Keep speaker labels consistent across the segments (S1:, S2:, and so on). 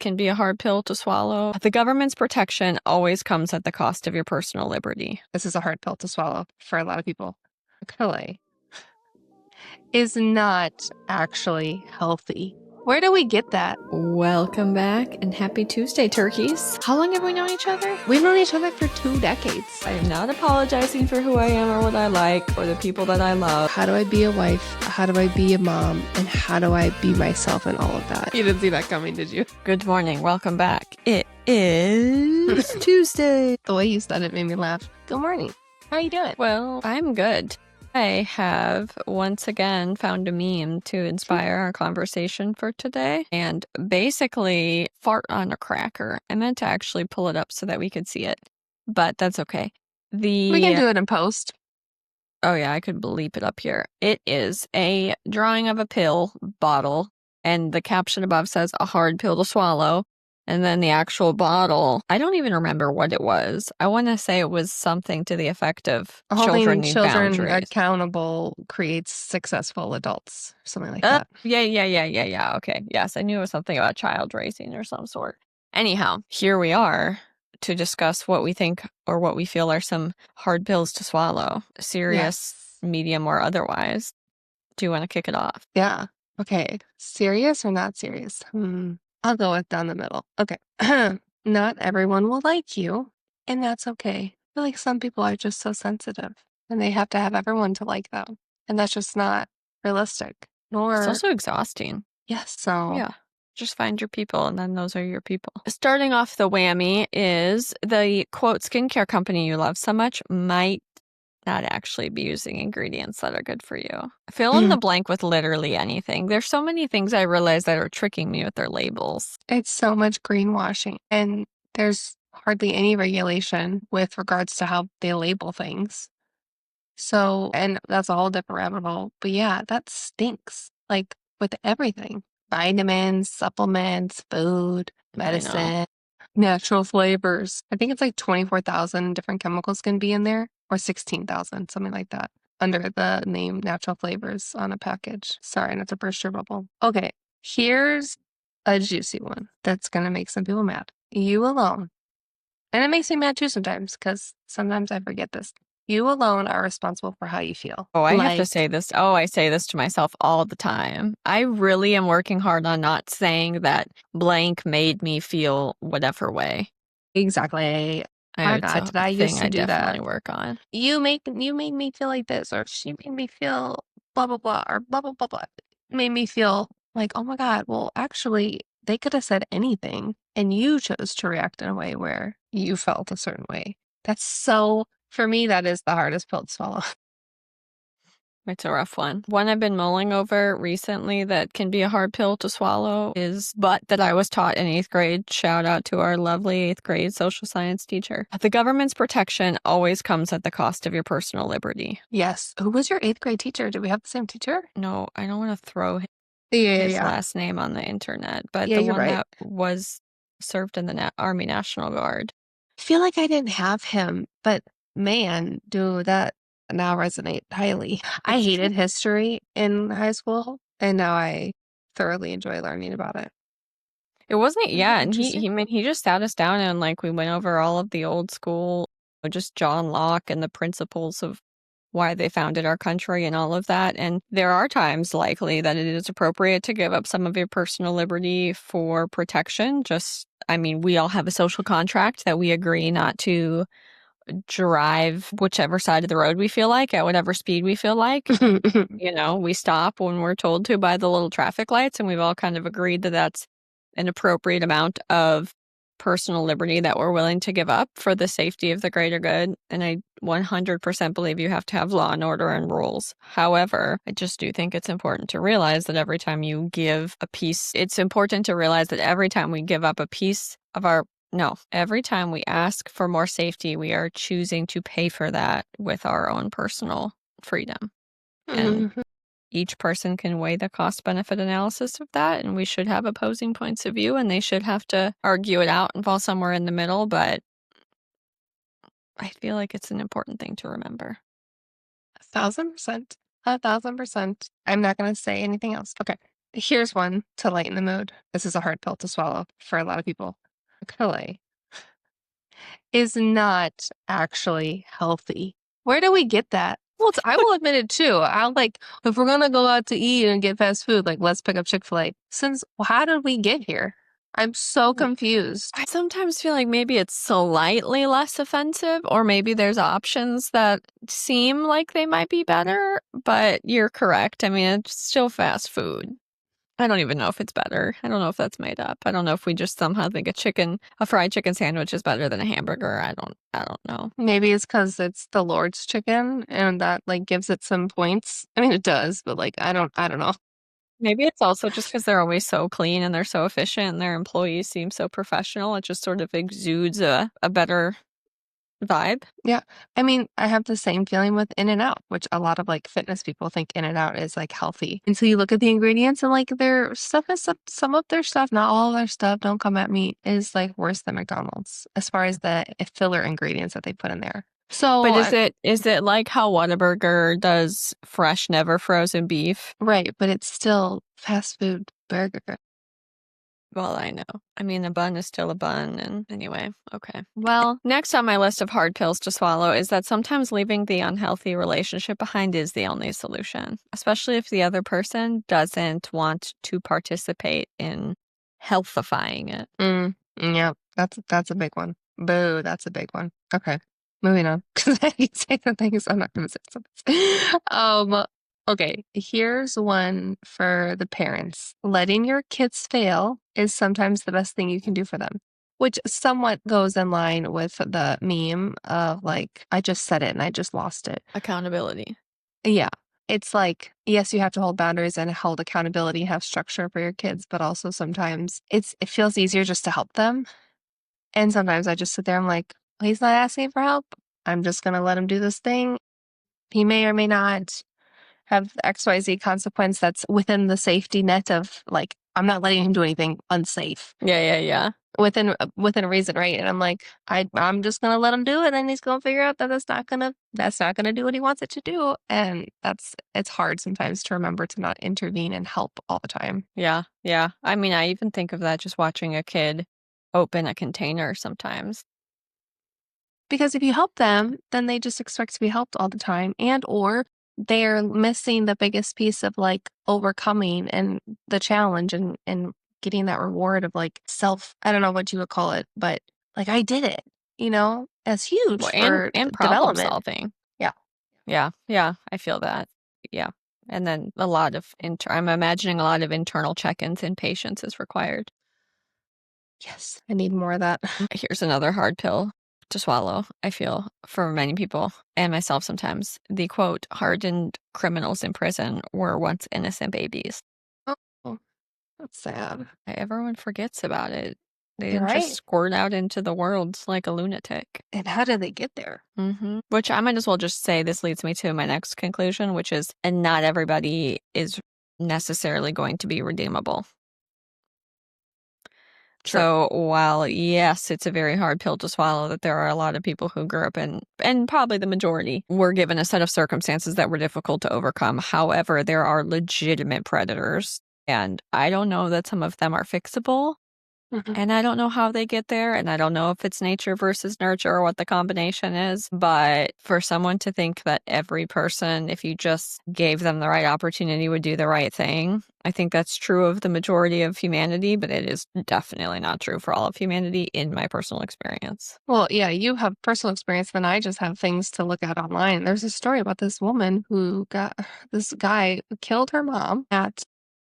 S1: can be a hard pill to swallow. The government's protection always comes at the cost of your personal liberty.
S2: This is a hard pill to swallow for a lot of people. Chick-fil-A is not actually healthy. Where do we get that?
S1: Welcome back and happy Tuesday, turkeys. How long have we known each other?
S2: We've known each other for 2 decades.
S1: I am not apologizing for who I am or what I like or the people that I love.
S2: How do I be a wife? How do I be a mom? And how do I be myself in all of that? You didn't see that coming, did you?
S1: Good morning. Welcome back. It is Tuesday.
S2: The way you said it made me laugh. Good morning. How are you doing?
S1: Well, I'm good. I have once again found a meme to inspire our conversation for today, and basically fart on a cracker. I meant to actually pull it up so that we could see it, but that's okay.
S2: We can do it in post.
S1: Oh yeah, I could bleep it up here. It is a drawing of a pill bottle, and the caption above says a hard pill to swallow. And then the actual bottle, I don't even remember what it was. I want to say it was something to the effect of children need boundaries.
S2: Accountable creates successful adults, something like that.
S1: Yeah. Okay. Yes, I knew it was something about child raising or some sort. Anyhow, here we are to discuss what we think or what we feel are some hard pills to swallow, serious, medium, or otherwise. Do you want to kick it off?
S2: Yeah. Okay. Serious or not serious? I'll go with down the middle. Okay. Not everyone will like you, and that's okay. I feel like some people are just so sensitive, and they have to have everyone to like them, and that's just not realistic.
S1: It's also exhausting.
S2: Yes. So
S1: yeah. Just find your people, and then those are your people. Starting off the whammy is the, quote, skincare company you love so much might not actually be using ingredients that are good for you. Fill in the blank with literally anything. There's so many things I realize that are tricking me with their labels.
S2: It's so much greenwashing, and there's hardly any regulation with regards to how they label things. So, and that's a whole different rabbit hole. But yeah, that stinks. Like with everything. Vitamins, supplements, food, medicine, natural flavors. I think it's like 24,000 different chemicals can be in there, or 16,000, something like that, under the name natural flavors on a package. Sorry, not to burst your bubble. Okay, here's a juicy one that's going to make some people mad. You alone. And it makes me mad too sometimes, because sometimes I forget this. You alone are responsible for how you feel.
S1: Oh, I have to say this. Oh, I say this to myself all the time. I really am working hard on not saying that blank made me feel whatever way.
S2: Exactly. Oh God, did I used to do that?
S1: Definitely work on.
S2: You made me feel like this, or she made me feel blah blah blah, or blah blah blah blah. It made me feel like, oh my God, well, actually, they could have said anything, and you chose to react in a way where you felt a certain way. That's so, for me, that is the hardest pill to swallow.
S1: It's a rough one. One I've been mulling over recently that can be a hard pill to swallow is but that I was taught in 8th grade. Shout out to our lovely 8th grade social science teacher. The government's protection always comes at the cost of your personal liberty.
S2: Yes. Who was your 8th grade teacher? Did we have the same teacher?
S1: No, I don't want to throw his last name on the internet, but the one that was served in the Army National Guard.
S2: I feel like I didn't have him, but man, do that now resonate highly. I hated history in high school, and now I thoroughly enjoy learning about it.
S1: It wasn't, and he just sat us down and like we went over all of the old school, just John Locke and the principles of why they founded our country and all of that. And there are times likely that it is appropriate to give up some of your personal liberty for protection. We all have a social contract that we agree not to drive whichever side of the road we feel like at whatever speed we feel like. We stop when we're told to by the little traffic lights, and we've all kind of agreed that that's an appropriate amount of personal liberty that we're willing to give up for the safety of the greater good. And I 100% believe you have to have law and order and rules. However, I just do think it's important to realize that every time you give a piece, it's important to realize that every time we give up a piece of every time we ask for more safety, we are choosing to pay for that with our own personal freedom. And each person can weigh the cost-benefit analysis of that, and we should have opposing points of view, and they should have to argue it out and fall somewhere in the middle, but I feel like it's an important thing to remember.
S2: 1,000%. 1,000%. I'm not going to say anything else. Okay. Here's one to lighten the mood. This is a hard pill to swallow for a lot of people. Chick-fil-A is not actually healthy. Where do we get that? Well, I will admit it too. I'll like, if we're gonna go out to eat and get fast food, like let's pick up Chick-fil-A. How did we get here? I'm so confused.
S1: I sometimes feel like maybe it's slightly less offensive, or maybe there's options that seem like they might be better, but you're correct. I mean, it's still fast food. I don't even know if it's better. I don't know if that's made up. I don't know if we just somehow think a fried chicken sandwich is better than a hamburger. I don't know.
S2: Maybe it's because it's the Lord's chicken and that like gives it some points. I mean, it does, but like I don't know.
S1: Maybe it's also just because they're always so clean and they're so efficient and their employees seem so professional. It just sort of exudes a better vibe.
S2: Yeah. I mean, I have the same feeling with In-N-Out, which a lot of like fitness people think In-N-Out is like healthy. Until you look at the ingredients and like their stuff is some of their stuff, not all of their stuff, don't come at me, is like worse than McDonald's as far as the filler ingredients that they put in there.
S1: But
S2: So,
S1: is it like how Whataburger does fresh, never frozen beef?
S2: right, but it's still fast food burger.
S1: Well, I know. I mean, a bun is still a bun, and anyway, okay. Well, next on my list of hard pills to swallow is that sometimes leaving the unhealthy relationship behind is the only solution, especially if the other person doesn't want to participate in healthifying it.
S2: Yeah, that's a big one. Boo, that's a big one. Okay, moving on. Because I keep saying the things, I'm not going to say something. Okay, here's one for the parents. Letting your kids fail is sometimes the best thing you can do for them, which somewhat goes in line with the meme of like, I just said it and I just lost it.
S1: Accountability.
S2: Yeah. It's like, yes, you have to hold boundaries and hold accountability, have structure for your kids, but also sometimes it feels easier just to help them. And sometimes I just sit there, I'm like, "Well, he's not asking for help. I'm just gonna let him do this thing. He may or may not have XYZ consequence that's within the safety net of like, I'm not letting him do anything unsafe
S1: Yeah, yeah, yeah.
S2: within reason, right? And I'm like, I'm just gonna let him do it, and he's gonna figure out that that's not gonna do what he wants it to do, and it's hard sometimes to remember to not intervene and help all the time.
S1: Yeah, yeah. I mean, I even think of that just watching a kid open a container sometimes.
S2: Because if you help them, then they just expect to be helped all the time, and or they're missing the biggest piece of like overcoming and the challenge and getting that reward of like self, I don't know what you would call it, but like I did it, as huge
S1: Well, and
S2: for
S1: and problem
S2: development.
S1: solving.
S2: Yeah.
S1: Yeah, yeah, I feel that. Yeah. And then a lot of I'm imagining a lot of internal check-ins and patience is required.
S2: Yes, I need more of that.
S1: Here's another hard pill to swallow, I feel, for many people and myself sometimes. The quote, hardened criminals in prison were once innocent babies.
S2: Oh, that's sad.
S1: Everyone forgets about it. They
S2: You're
S1: didn't just
S2: right.
S1: squirt out into the world like a lunatic.
S2: And how did they get there?
S1: Which I might as well just say this leads me to my next conclusion, which is, and not everybody is necessarily going to be redeemable.
S2: True.
S1: So while yes, it's a very hard pill to swallow that there are a lot of people who grew up in, and probably the majority, were given a set of circumstances that were difficult to overcome. However, there are legitimate predators, and I don't know that some of them are fixable.
S2: Mhm.
S1: And I don't know how they get there, and I don't know if it's nature versus nurture or what the combination is, but for someone to think that every person, if you just gave them the right opportunity, would do the right thing, I think that's true of the majority of humanity, but it is definitely not true for all of humanity in my personal experience.
S2: Well, yeah, you have personal experience, then I just have things to look at online. There's a story about this woman who got this guy who killed her mom at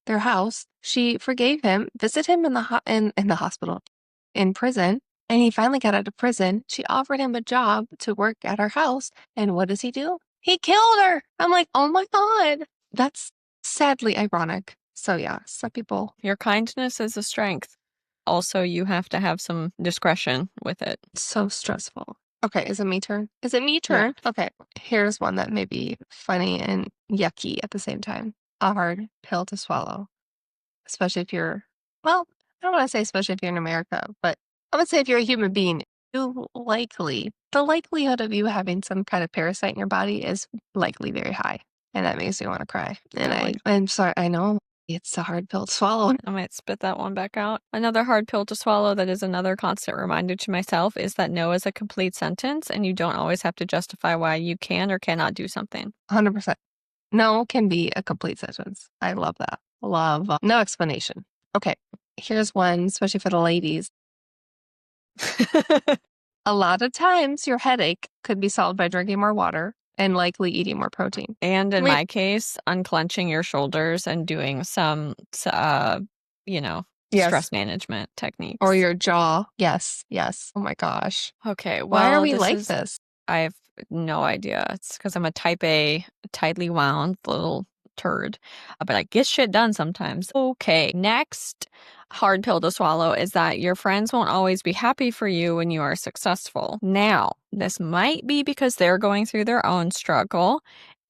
S2: their house. She forgave him, visited him in the hospital, in prison, and he finally got out of prison. She offered him a job to work at her house, and what does he do? He killed her. I'm like, "Oh my God." That's sadly ironic. So yeah, some people
S1: Your kindness is a strength. Also, you have to have some discretion with it.
S2: so stressful. Okay, is it me turn? Is it me
S1: Yeah.
S2: turn? Okay, here's one that may be funny and yucky at the same time. A hard pill to swallow, especially if you're, well, I don't want to say especially if you're in America, but I would say if you're a human being, the likelihood of you having some kind of parasite in your body is likely very high. And that makes me want to cry. And
S1: Really?
S2: I'm sorry, I know. It's a hard pill to swallow.
S1: I might spit that one back out. Another hard pill to swallow that is another constant reminder to myself is that no is a complete sentence and you don't always have to justify why you can or cannot do something.
S2: 100%. No can be a complete sentence. I love that. Love. No explanation. Okay. Here's one, especially for the ladies. A lot of times your headache could be solved by drinking more water and likely eating more protein.
S1: And in
S2: I mean,
S1: my case, unclenching your shoulders and doing some, you know,
S2: yes.
S1: stress management
S2: Or
S1: techniques.
S2: your jaw. Yes. Yes. Oh my gosh.
S1: Okay,
S2: Why are
S1: well,
S2: we like this?
S1: I have no idea. It's because I'm a type A, tightly wound little turd, but I get shit done sometimes. Okay, next hard pill to swallow is that your friends won't always be happy for you when you are successful. Now, this might be because they're going through their own struggle,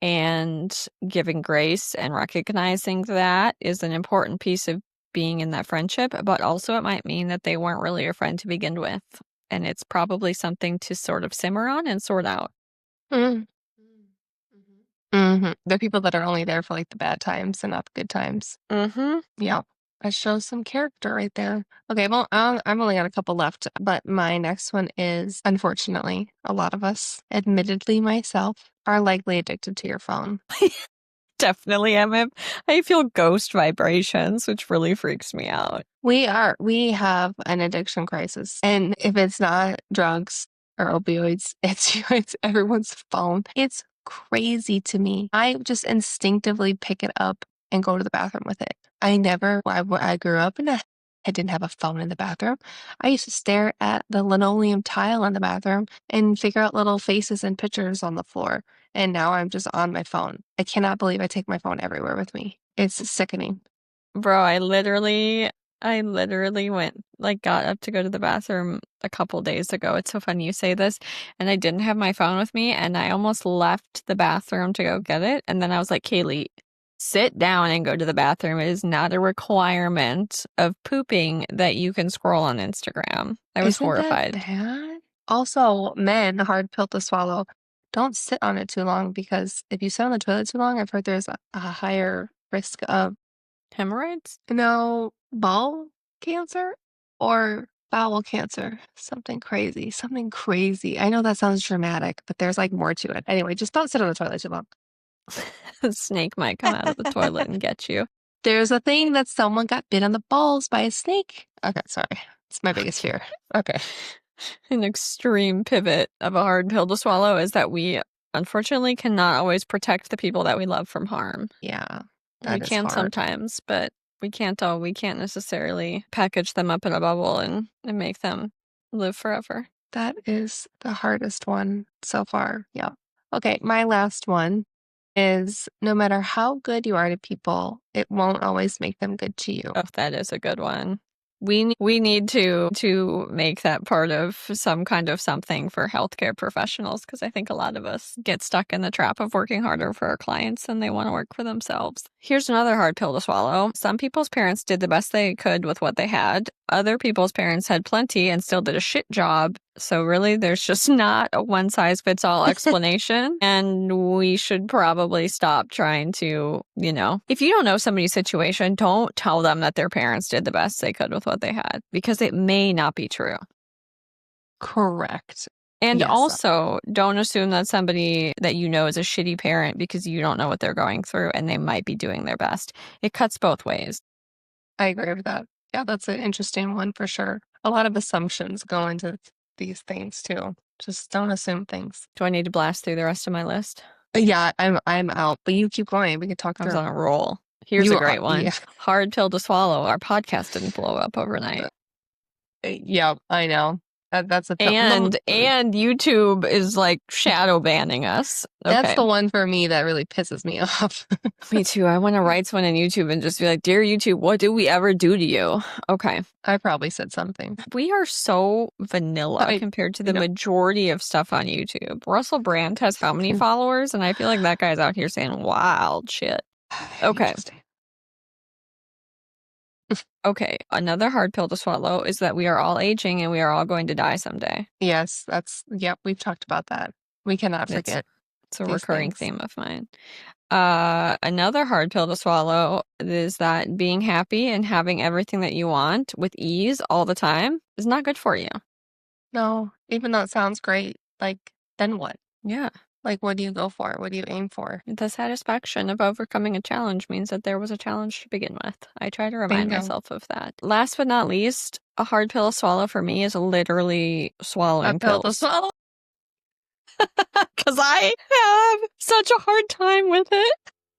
S1: and giving grace and recognizing that is an important piece of being in that friendship, but also it might mean that they weren't really your friend to begin with. And it's probably something to sort of simmer on and sort out.
S2: Mm. Mm-hmm. The people that are only there for like the bad times and not the good times.
S1: Mm-hmm.
S2: Yeah. That shows some character right there. Okay, well, I've only got a couple left, but my next one is, unfortunately, a lot of us, admittedly myself, are likely addicted to your phone.
S1: Definitely am. I feel ghost vibrations, which really freaks me out.
S2: We are. We have an addiction crisis. And if it's not drugs or opioids, it's everyone's phone. It's crazy to me. I just instinctively pick it up and go to the bathroom with it. I grew up and I didn't have a phone in the bathroom. I used to stare at the linoleum tile in the bathroom and figure out little faces and pictures on the floor. And now I'm just on my phone. I cannot believe I take my phone everywhere with me. It's sickening.
S1: Bro, I literally got up to go to the bathroom a couple days ago. It's so funny you say this. And I didn't have my phone with me, and I almost left the bathroom to go get it. And then I was like, Kaylee, sit down and go to the bathroom. It is not a requirement of pooping that you can scroll on Instagram. I was
S2: Isn't that
S1: horrified.
S2: bad? Also, men, hard pill to swallow. Don't sit on it too long because if you sit on the toilet too long, I've heard there's a higher risk of,
S1: Hemorrhoids?
S2: ball cancer or bowel cancer. Something crazy. Something crazy. I know that sounds dramatic, but there's like more to it. Anyway, just don't sit on the toilet too long.
S1: A snake might come out of the toilet and get you.
S2: There's a thing that someone got bit on the balls by a snake. Okay, sorry. It's my biggest fear. Okay.
S1: An extreme pivot of a hard pill to swallow is that we unfortunately cannot always protect the people that we love from harm.
S2: Yeah,
S1: We
S2: that is
S1: can
S2: hard.
S1: sometimes, but we can't necessarily package them up in a bubble and make them live forever.
S2: That is the hardest one so far. Yeah. Okay, my last one is no matter how good you are to people, it won't always make them good to you.
S1: Oh, that is a good one. We need to make that part of some kind of something for healthcare professionals, because I think a lot of us get stuck in the trap of working harder for our clients than they want to work for themselves. Here's another hard pill to swallow. Some people's parents did the best they could with what they had. Other people's parents had plenty and still did a shit job. So really, there's just not a one size fits all explanation. And we should probably stop trying to, if you don't know somebody's situation, don't tell them that their parents did the best they could with what they had, because it may not be true.
S2: Correct.
S1: And
S2: Yes,
S1: also, don't assume that somebody that you know is a shitty parent because you don't know what they're going through and they might be doing their best. It cuts both ways.
S2: I agree with that. Yeah, that's an interesting one for sure. A lot of assumptions go into these things too. Just don't assume things.
S1: Do I need to blast through the rest of my list?
S2: Yeah, I'm out, but you keep going. We can talk
S1: I was
S2: through.
S1: on a roll. Here's
S2: You
S1: a
S2: are,
S1: great one.
S2: yeah.
S1: Hard pill to swallow. Our podcast didn't blow up overnight.
S2: Yeah, I know. That's a pill.
S1: And YouTube is like shadow banning us.
S2: That's
S1: Okay.
S2: the one for me that really pisses me off.
S1: Me too. I want to write someone on YouTube and just be like, "Dear YouTube, what did we ever do to you?" Okay.
S2: I probably said something.
S1: We are so vanilla compared to the
S2: know.
S1: majority of stuff on YouTube. Russell Brand has how many followers? And I feel like that guy's out here saying wild shit. Okay.
S2: Interesting.
S1: Okay. Another hard pill to swallow is that we are all aging and we are all going to die someday.
S2: Yes, yep, we've talked about that. We cannot forget.
S1: It's a
S2: these
S1: recurring
S2: things.
S1: theme of mine. Another hard pill to swallow is that being happy and having everything that you want with ease all the time is not good for you.
S2: No, even though it sounds great, like, then what?
S1: Yeah.
S2: Like, what do you go for? What do you aim for?
S1: The satisfaction of overcoming a challenge means that there was a challenge to begin with. I try to remind
S2: Bingo.
S1: myself of that. Last but not least, a hard pill to swallow for me is literally
S2: A
S1: swallowing
S2: pill to
S1: pills.
S2: swallow.
S1: Because I have such a hard time with it.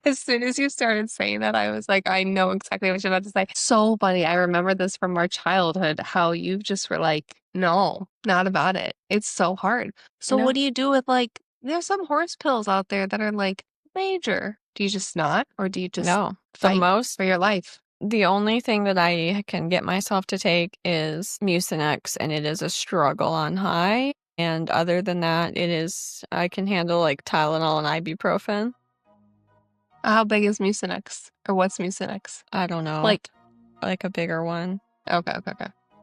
S2: As soon as you started saying that, I was like, I know exactly what you're about to say. So funny. I remember this from our childhood, how you just were like, no, not about it. It's so hard. So
S1: No.
S2: what do you do with like, there's some horse pills out there that are like major. Do you just not? Or do you just
S1: No.
S2: fight for your life?
S1: The only thing that I can get myself to take is Mucinex, and it is a struggle on high. And other than that, I can handle like Tylenol and ibuprofen.
S2: How big is Mucinex? Or what's Mucinex?
S1: I don't know,
S2: Like,
S1: like a bigger one.
S2: okay.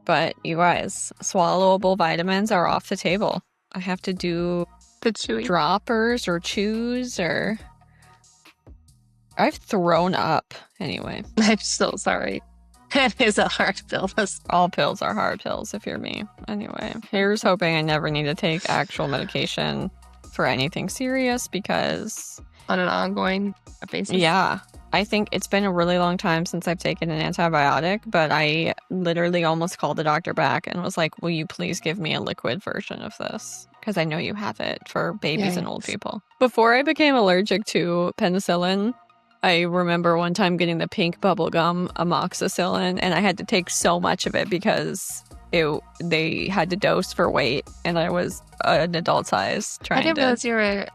S1: But you guys, swallowable vitamins are off the table. I have to do
S2: The chewy.
S1: droppers or chews or I've thrown up anyway.
S2: I'm so sorry. That is a hard pill.
S1: All pills are hard pills if you're me. Anyway, here's hoping I never need to take actual medication for anything serious because
S2: On an ongoing basis.
S1: yeah, I think it's been a really long time since I've taken an antibiotic, but I literally almost called the doctor back and was like, will you please give me a liquid version of this? Because I know you have it for babies and old
S2: Yikes.
S1: people. Before I became allergic to penicillin, I remember one time getting the pink bubblegum amoxicillin, and I had to take so much of it because they had to dose for weight, and I was an adult size
S2: I
S1: trying
S2: didn't
S1: to...
S2: realize you were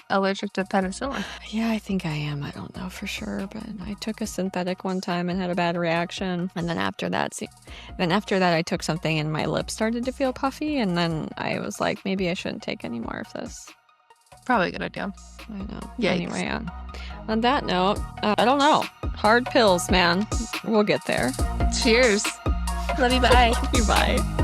S2: allergic to penicillin.
S1: Yeah, I think I am. I don't know for sure, but I took a synthetic one time and had a bad reaction. And then after that, I took something and my lips started to feel puffy. And then I was like, maybe I shouldn't take any more of this.
S2: Probably a good idea.
S1: I know.
S2: Yikes.
S1: Anyway, on that note, I don't know. Hard pills, man. We'll get there.
S2: Cheers. Love you. Bye.
S1: Bye.